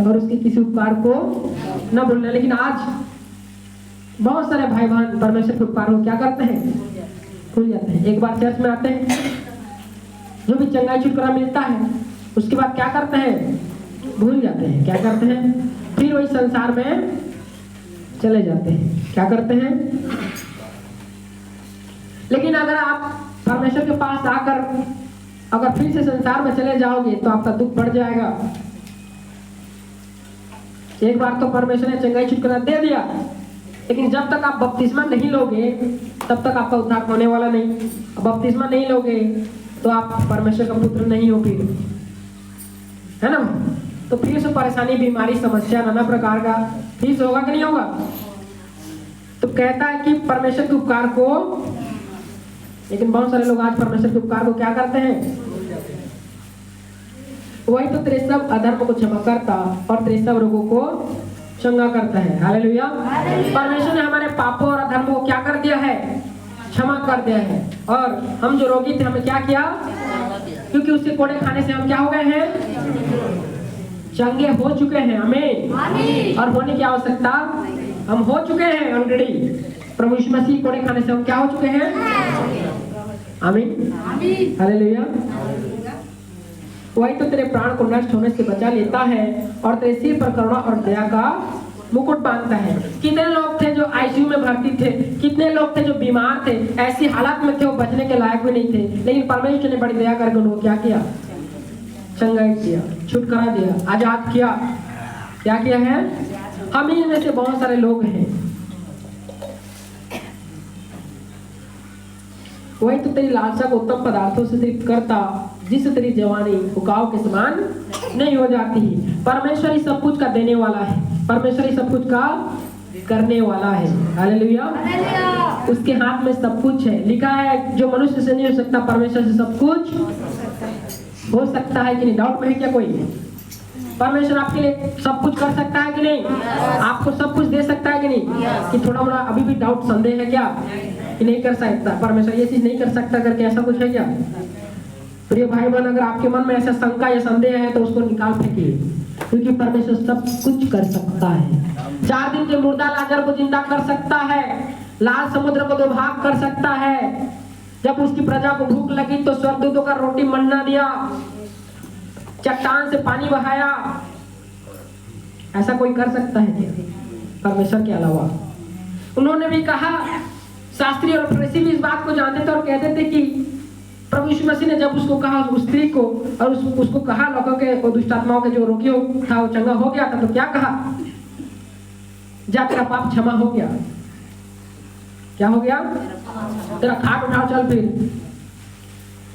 और उसके किसी उपकार को न भूलना। लेकिन आज बहुत सारे भाई बहन परमेश्वर के उपकार को क्या करते हैं? भूल जाते हैं। एक बार चर्च में आते हैं, जो भी चंगाई छुटकारा मिलता है उसके बाद क्या करते हैं? भूल जाते हैं। क्या करते हैं? फिर वही संसार में चले जाते हैं। क्या करते हैं? लेकिन अगर आप परमेश्वर के पास आकर अगर फिर से संसार में चले जाओगे तो आपका दुख बढ़ जाएगा। एक बार तो परमेश्वर ने चंगाई छुटकारा दे दिया, लेकिन जब तक आप बपतिस्मा नहीं लोगे तब तक आपका उद्धार होने वाला नहीं। बपतिस्मा नहीं लोगे तो आप परमेश्वर का पुत्र नहीं हो, फिर है ना। तो फिर से परेशानी, बीमारी, समस्या, नाना प्रकार का फिर से होगा कि नहीं होगा? तो कहता है कि परमेश्वर के उपकार को, लेकिन बहुत सारे लोग आज परमेश्वर के उपकार को क्या करते हैं? वही तो तेरे सब अधर्म को क्षमा करता और तेरे सब रोगों को चंगा करता है। हालेलुया। परमेश्वर ने हमारे पापों और अधर्मों को क्या कर दिया है? क्षमा कर दिया है। और हम जो रोगी थे हमें क्या किया? क्योंकि उसके कोड़े खाने से हम क्या हो गए हैं? चंगे हो चुके हैं। हमें और होने की आवश्यकता, हम हो चुके हैं ऑलरेडी। प्रभु यीशु मसीह कोड़े खाने से हम क्या हो चुके हैं? आमीन। हालेलुया। वही तो तेरे प्राण को नष्ट होने से बचा लेता है और तेरे सिर पर करुणा और दया का मुकुट बांधता है। कितने लोग थे जो आईसीयू में भर्ती थे, कितने लोग थे जो बीमार थे, ऐसी हालत में थे वो बचने के लायक भी नहीं थे, लेकिन परमेश्वर ने बड़ी दया करके उनको क्या किया? चंगाई किया, छुटकारा दिया, आजाद किया। क्या किया है? हम ही में से बहुत सारे लोग हैं। वही तो तेरी लालसा को उत्तम पदार्थों से तृप्त करता, जिससे तेरी जवानी उकाव के समान नहीं हो जाती। परमेश्वर ही सब कुछ का देने वाला है, परमेश्वर ही सब कुछ का करने वाला है। हालेलुया। उसके हाथ में सब कुछ है। लिखा है जो मनुष्य से नहीं हो सकता परमेश्वर से सब कुछ हो सकता है कि नहीं? डाउट में है क्या कोई? परमेश्वर आपके लिए सब कुछ कर सकता है कि नहीं? आपको सब कुछ दे सकता है कि नहीं? कि थोड़ा मोड़ा अभी भी डाउट, संदेह है क्या कि नहीं कर सकता परमेश्वर, ये चीज नहीं कर सकता करके ऐसा कुछ है क्या? प्रिय भाई बहन, अगर आपके मन में ऐसा शंका या संदेह है तो उसको निकाल फेंकिए, क्योंकि परमेश्वर सब कुछ कर सकता है। 4 दिन के मुर्दा लाजर को जिंदा कर सकता है, लाल समुद्र को 2 भाग कर सकता है। जब उसकी प्रजा को भूख लगी तो स्वर्गदूतों का रोटी मन्ना दिया, चट्टान से पानी बहाया। ऐसा कोई कर सकता है क्या परमेश्वर के अलावा? उन्होंने भी कहा, शास्त्री और फरीसी भी इस बात को जानते थे और कहते थे कि प्रभु यीशु मसीह ने जब उसको कहा, उस स्त्री को, और उसको कहा लोगों के और दुष्ट आत्माओं के जो रोगी था वो चंगा हो गया था, तो क्या कहा? जा तेरा पाप क्षमा हो गया। क्या हो गया? तेरा खाट उठाओ, चल फिर।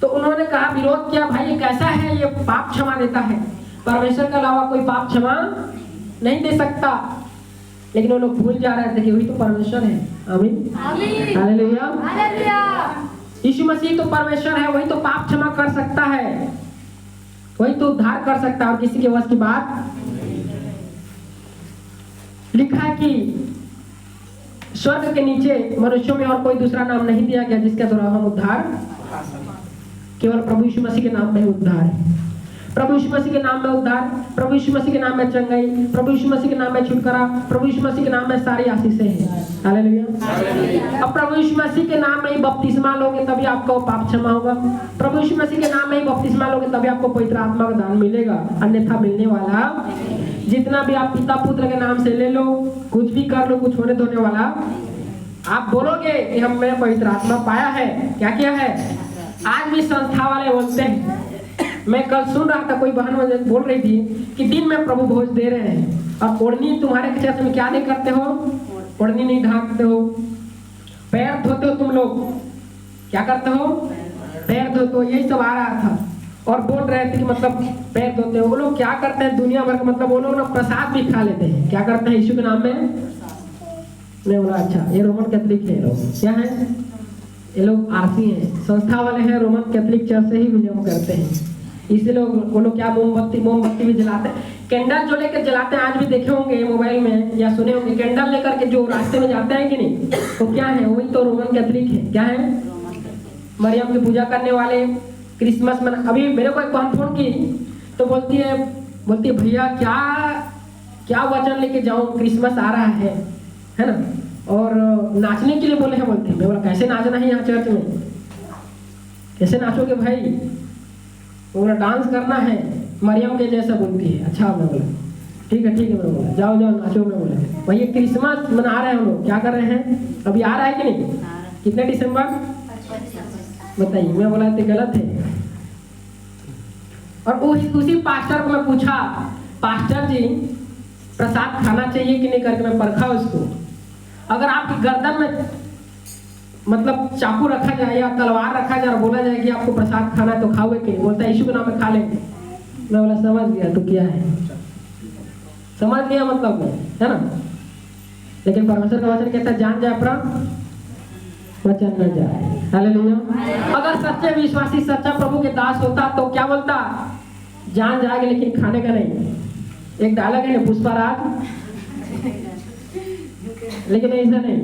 तो उन्होंने कहा, विरोध किया, भाई ये कैसा है, ये पाप क्षमा देता है, परमेश्वर के अलावा कोई पाप क्षमा नहीं दे सकता। लेकिन वो लोग भूल जा रहे थे कि वही तो परमेश्वर है। आमीन। हालेलुया। यीशु मसीह तो परमेश्वर है, वही तो पाप क्षमा कर सकता है, वही तो उद्धार कर सकता है, और किसी के वश की बात। लिखा है कि स्वर्ग के नीचे मनुष्यों में और कोई दूसरा नाम नहीं दिया गया जिसके द्वारा हम उद्धार, केवल प्रभु यीशु मसीह के नाम में उद्धार है। प्रभु यीशु मसीह के नाम में उद्धार, प्रभु यीशु मसीह के नाम में चंगाई, प्रभु यीशु मसीह के नाम में छुटकारा, प्रभु यीशु मसीह के नाम में सारी आशीषें हैं। हालेलुया। अब प्रभु यीशु मसीह के नाम में ही बपतिस्मा लोगे तभी आपको पाप क्षमा होगा। प्रभु यीशु मसीह के नाम में ही बपतिस्मा लोगे तभी आपको पवित्र आत्मा का दान मिलेगा, अन्यथा मिलने वाला। जितना भी आप पिता पुत्र के नाम से ले लो, कुछ भी कर लो, कुछ होने धोने वाला। आप बोलोगे कि हमने पवित्र आत्मा पाया है, क्या किया है? आज भी संस्था वाले बोलते हैं। मैं कल सुन रहा था, कोई बहन मुझे बोल रही थी कि दिन में प्रभु भोज दे रहे हैं, और ओढ़नी तुम्हारे चर्च में क्या नहीं करते हो? ओढ़नी नहीं ढांकते हो, पैर धोते हो तुम लोग, क्या करते हो? पैर धोते हो। यही सब आ रहा था और बोल रहे थे कि मतलब पैर धोते हो। वो लोग क्या करते हैं दुनिया भर का, मतलब वो लोग ना प्रसाद भी खा लेते हैं। क्या करते हैं? यीशु के नाम में। मैं बोला अच्छा ये रोमन कैथोलिक है, लोग क्या है? ये लोग आरसी हैं, संस्था वाले हैं, रोमन कैथोलिक चर्च से ही बिलोंग करते हैं। इसलिए लोग वो लोग क्या मोमबत्ती भी जलाते हैं, कैंडल जो लेकर जलाते हैं। आज भी देखे होंगे मोबाइल में या सुने होंगे, कैंडल लेकर के जो रास्ते में जाते हैं कि नहीं, तो क्या है? वही तो रोमन कैथोलिक है। क्या है? मरियम की पूजा करने वाले, क्रिसमस मना। अभी मेरे को एक बहन फोन की तो बोलती है भैया क्या क्या वचन लेके जाऊँ, क्रिसमस आ रहा है ना, और नाचने के लिए बोले हैं। बोलते हैं, मैं बोला कैसे नाचना है यहाँ चर्च में, कैसे नाचोगे भाई? बोला डांस करना है मरियम के जैसा। बोलती है अच्छा। मैं बोला ठीक है मैं बोला जाओ जाओ नाचो। मैं बोला भाई ये क्रिसमस मना रहे हैं हम लोग, क्या कर रहे हैं? अभी आ रहा है कि नहीं? कितने दिसंबर बताइए। मैं बोला तो गलत है। और उसी पास्टर को मैं पूछा, पास्टर जी प्रसाद खाना चाहिए कि नहीं करके मैं परखा उसको। अगर आपकी गर्दन में मतलब चाकू रखा जाए या तलवार रखा जाए और बोला जाए कि आपको प्रसाद खाना है तो खाओगे कि नहीं? बोलता है यीशु के नाम में खा लेंगे। मैं बोला समझ गया तो क्या है, समझ गया मतलब है ना। लेकिन परमेश्वर का वचन कहता है जान जाए अपना वचन न जाए। हालेलुया। अगर सच्चे विश्वासी सच्चा प्रभु के दास होता तो क्या बोलता? जान जाएगा लेकिन खाने का नहीं। एक डायलॉग है पुष्पराज, लेकिन ऐसा नहीं,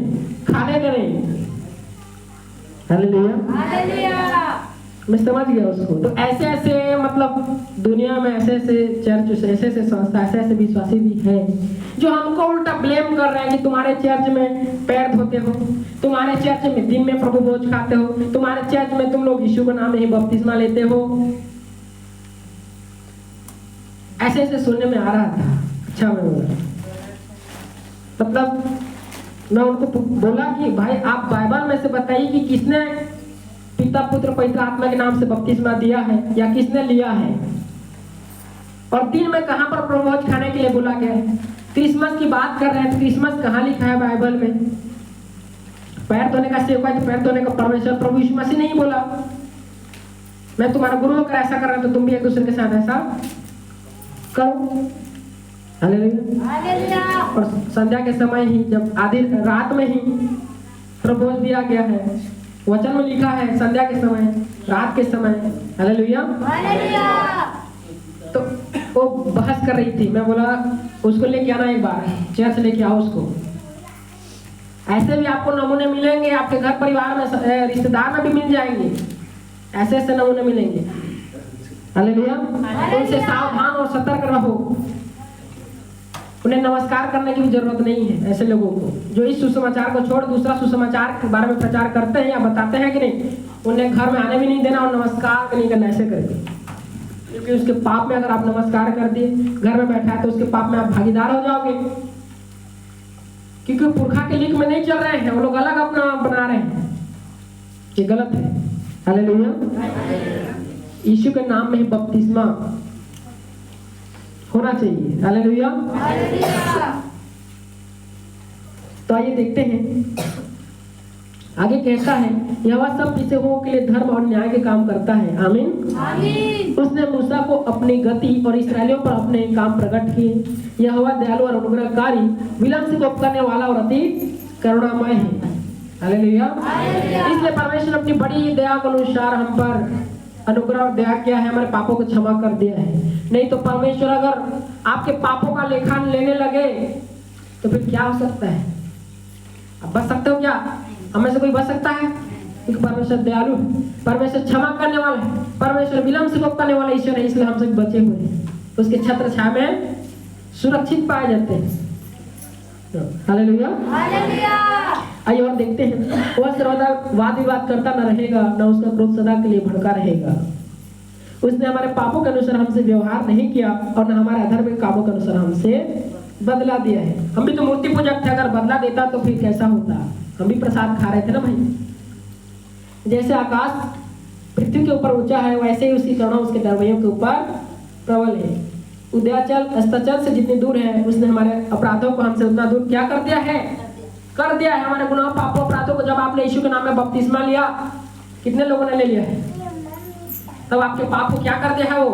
खाने का नहीं। हालेलुया। मैं समझ गया उसको। तो ऐसे ऐसे मतलब दुनिया में ऐसे ऐसे चर्च, ऐसे ऐसे संस्था, ऐसे ऐसे विश्वासी भी हैं जो हमको उल्टा ब्लेम कर रहे हैं कि तुम्हारे चर्च में पैर धोते हो, तुम्हारे चर्च में दिन में प्रभु भोज खाते हो, तुम्हारे चर्च में तुम लोग यीशु के नाम में ही बपतिस्मा लेते हो। ऐसे ऐसे सुनने में आ रहा था। अच्छा मैं बोला मतलब मैं उनको बोला कि भाई आप बाइबल में से बताइए कि किसने पिता पुत्र पवित्र आत्मा के नाम से बपतिस्मा दिया है या किसने लिया है, और दिन में कहां पर प्रभु भोज खाने के लिए बोला गया है। क्रिसमस की बात कर रहे हैं तो क्रिसमस कहां लिखा है बाइबल में? पैर धोने का सेवक है तो पैर धोने का परमेश्वर प्रभु यीशु मसीह नहीं बोला। मैं तुम्हारा गुरु होकर ऐसा कर रहा हूं तो तुम भी एक दूसरे के साथ ऐसा करो। हालेलुया। और संध्या के समय ही जब आधी रात में ही प्रभु भोज दिया गया है, वचन में लिखा है संध्या के समय, रात के समय। हालेलुया। तो वो बहस कर रही थी। मैं बोला उसको लेके आना एक बार, चर्च लेके आओ उसको। ऐसे भी आपको नमूने मिलेंगे आपके घर परिवार में, रिश्तेदार में भी मिल जाएंगे, ऐसे ऐसे नमूने मिलेंगे। हालेलुया। उनसे सावधान और सतर्क रहो। उन्हें नमस्कार करने की भी जरूरत नहीं है ऐसे लोगों को जो इस सुसमाचार को छोड़ दूसरा सुसमाचार के बारे में प्रचार करते हैं या बताते हैं कि नहीं। उन्हें घर में आने भी नहीं देना और नमस्कार नहीं करना ऐसे करके, क्योंकि उसके पाप में अगर आप नमस्कार कर दिए, घर में बैठा है तो उसके पाप में आप भागीदार हो जाओगे, क्योंकि पुरखा के लिख में नहीं चल रहे हैं, वो लोग अलग अपना बना रहे हैं। ये गलत है। हालेलुया। यीशु के नाम में ही बपतिस्मा होना चाहिए। हालेलुया। तो आइए देखते हैं आगे कहता है, यहोवा सब पिछड़ों के लिए धर्म और न्याय के काम करता है। आमीन आमीन। उसने मूसा को अपनी गति और इसराइलियों पर अपने काम प्रकट किए। यहोवा दयालु और अनुग्रहकारी, विलंब से कोप करने वाला और अति करुणामय है। हालेलुया। इसलिए परमेश्वर अपनी बड़ी दया के अनुसार हम पर अनुग्रह और दया किया है, हमारे पापों को क्षमा कर दिया है। नहीं तो परमेश्वर अगर आपके पापों का लेखा लेने लगे तो फिर क्या हो सकता है? आप बच सकते हो क्या? हमें से कोई बच सकता है? क्योंकि परमेश्वर दयालु, परमेश्वर क्षमा करने वाला है, परमेश्वर विलंब से कोप करने वाला ईश्वर है। इसलिए हम सब बचे हुए हैं, उसके छत्र छाया में सुरक्षित पाए जाते हैं। हालेलुया। आइए और देखते हैं। वह सर्वदा वाद विवाद करता न रहेगा, न उसका क्रोध सदा के लिए भड़का रहेगा। उसने हमारे पापों के अनुसार हमसे व्यवहार नहीं किया और न हमारे अधर्म के कामों के अनुसार हमसे बदला दिया है। हम भी तो मूर्ति पूजक थे, अगर बदला देता तो फिर कैसा होता? हम भी प्रसाद खा रहे थे ना भाई। जैसे आकाश पृथ्वी के ऊपर ऊंचा है, वैसे ही उसकी करुणा उसके दरवाजों के ऊपर प्रबल है। उदयाचल अस्ताचल से जितनी दूर है, उसने हमारे अपराधों को हमसे उतना दूर क्या कर दिया है? कर दिया है। हमारे गुनाह पापों अपराधों को जब आपने यीशु के नाम में बपतिस्मा लिया, कितने लोगों ने ले लिया है? तब आपके पाप को क्या कर दिया है? वो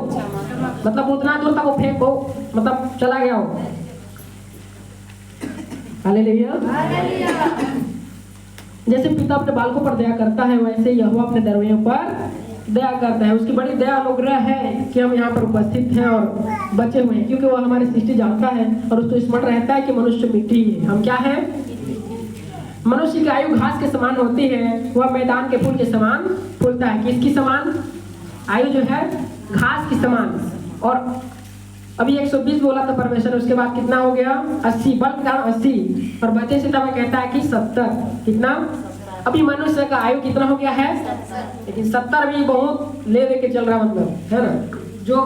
मतलब उतना दूर तक वो फेंक हो, मतलब चला गया हो। हालेलुया। जैसे पिता अपने बालकों पर दया करता है, वैसे यहोवा अपने दरवाजों पर दया करता है। उसकी बड़ी दया अनुग्रह है कि हम यहाँ पर उपस्थित हैं और बचे हुए हैं, क्योंकि वह हमारी सृष्टि जानता है और उसको स्मरण रहता है कि मनुष्य मिट्टी है। हम क्या है? मनुष्य की आयु घास के समान होती है, वह मैदान के फूल के समान फूलता है। किसकी समान? आयु जो है घास की समान। अभी 120 बोला था परमेश्वर, उसके बाद कितना हो गया 80, बल का 80 और बचे से तब कहता है कि 70। कितना? अभी मनुष्य का आयु कितना हो गया है, लेकिन 70 भी बहुत ले दे के चल रहा, मतलब है ना। जो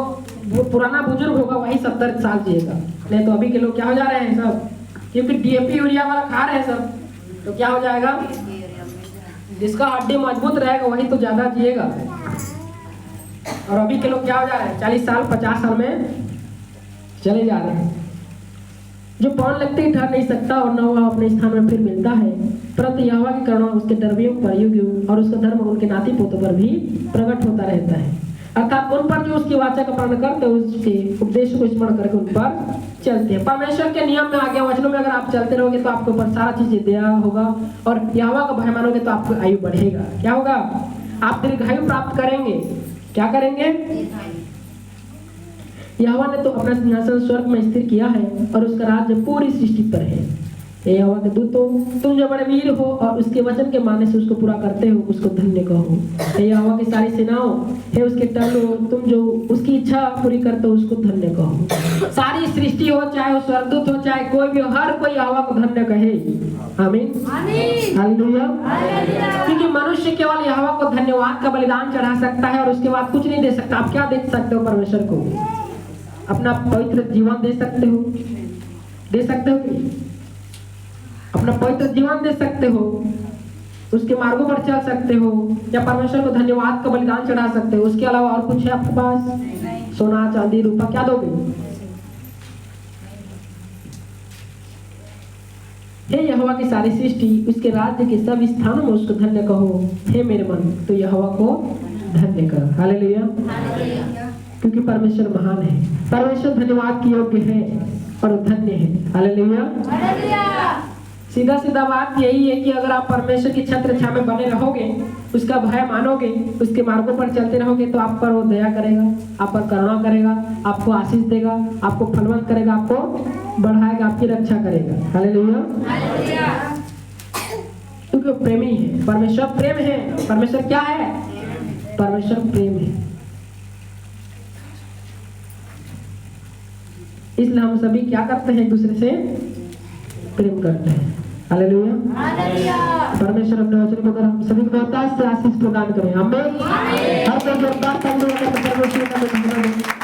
पुराना बुजुर्ग होगा वही 70 साल जिएगा, नहीं तो अभी के लोग क्या हो जा रहे हैं सब, क्योंकि डीएपी यूरिया वाला खा रहे हैं सब, तो क्या हो जाएगा, जिसका हड्डी मजबूत रहेगा वही तो ज्यादा जिएगा। और अभी के लोग क्या हो जा रहे हैं 40 साल 50 साल में चले जा रहे हैं। जो पान लगते ही ठहर नहीं सकता और न वह अपने स्थान में फिर मिलता है, परंतु यहोवा की करुणा उसके डरवियों पर युग और उसका धर्म उनके नाती पोतों पर भी प्रकट होता रहता है। अर्थात उन पर जो उसकी वाचा का पालन करते हैं, उसके उपदेश को स्मरण करके उन पर चलते हैं। परमेश्वर के नियम में आज्ञा वचनों में अगर आप चलते रहोगे तो आपके ऊपर सारा चीजें दिया होगा, और यहोवा का भय मानोगे तो आपको आयु बढ़ेगा। क्या होगा? आप दीर्घायु प्राप्त करेंगे। क्या करेंगे? यहोवा ने तो अपना सिंहासन स्वर्ग में स्थिर किया है और उसका राज्य पूरी सृष्टि पर है। हे यहोवा के दूतों, तुम जो बड़े वीर हो और उसके वचन के मानने से उसको पूरा करते हो, उसको धन्य कहो। हे यहोवा की सारी सेनाओं, हे उसके टहलों, तुम जो उसकी इच्छा पूरी करते हो, उसको धन्य कहो। सारी सृष्टि हो, चाहे वो स्वर्गदूत हो, चाहे कोई भी हो, हर कोई यहोवा को धन्य कहे। आमीन, हालेलुया। क्योंकि मनुष्य केवल यहोवा को धन्यवाद का बलिदान चढ़ा सकता है और उसके बाद कुछ नहीं दे सकता। आप क्या दे सकते हो परमेश्वर को? अपना पवित्र जीवन दे सकते हो, दे सकते हो कि अपना पवित्र जीवन दे सकते हो, उसके मार्गों पर चल सकते हो, या परमेश्वर को धन्यवाद का बलिदान चढ़ा सकते हो। उसके अलावा और कुछ है आपके पास? सोना चांदी रूपा क्या दोगे? हे यहोवा की सारी सृष्टि, उसके राज्य के सब स्थानों में उसको धन्य कहो। हे मेरे मन, तो यहोवा को धन्य कर। हालेलुया। क्योंकि परमेश्वर महान है, परमेश्वर धन्यवाद के योग्य है और धन्य है। हालेलुया। सीधा सीधा बात यही है कि अगर आप परमेश्वर की छत्र छाया में बने रहोगे, उसका भय मानोगे, उसके मार्गों पर चलते रहोगे, तो आप पर वो दया करेगा, आप पर करुणा करेगा, आपको आशीष देगा, आपको फलवंत करेगा, आपको बढ़ाएगा, आपकी रक्षा करेगा। हालेलुया। क्योंकि वो प्रेमी है, परमेश्वर प्रेम है। परमेश्वर क्या है? परमेश्वर प्रेम है। इसलिए हम सभी क्या करते हैं? एक दूसरे से प्रेम करते हैं। हालेलुया। परमेश्वर अपने वचन को अगर हम सभी को बहुतायत से आशीष प्रदान करें। आमीन। हर कोई जोरदार तालियों से परमेश्वर का धन्यवाद।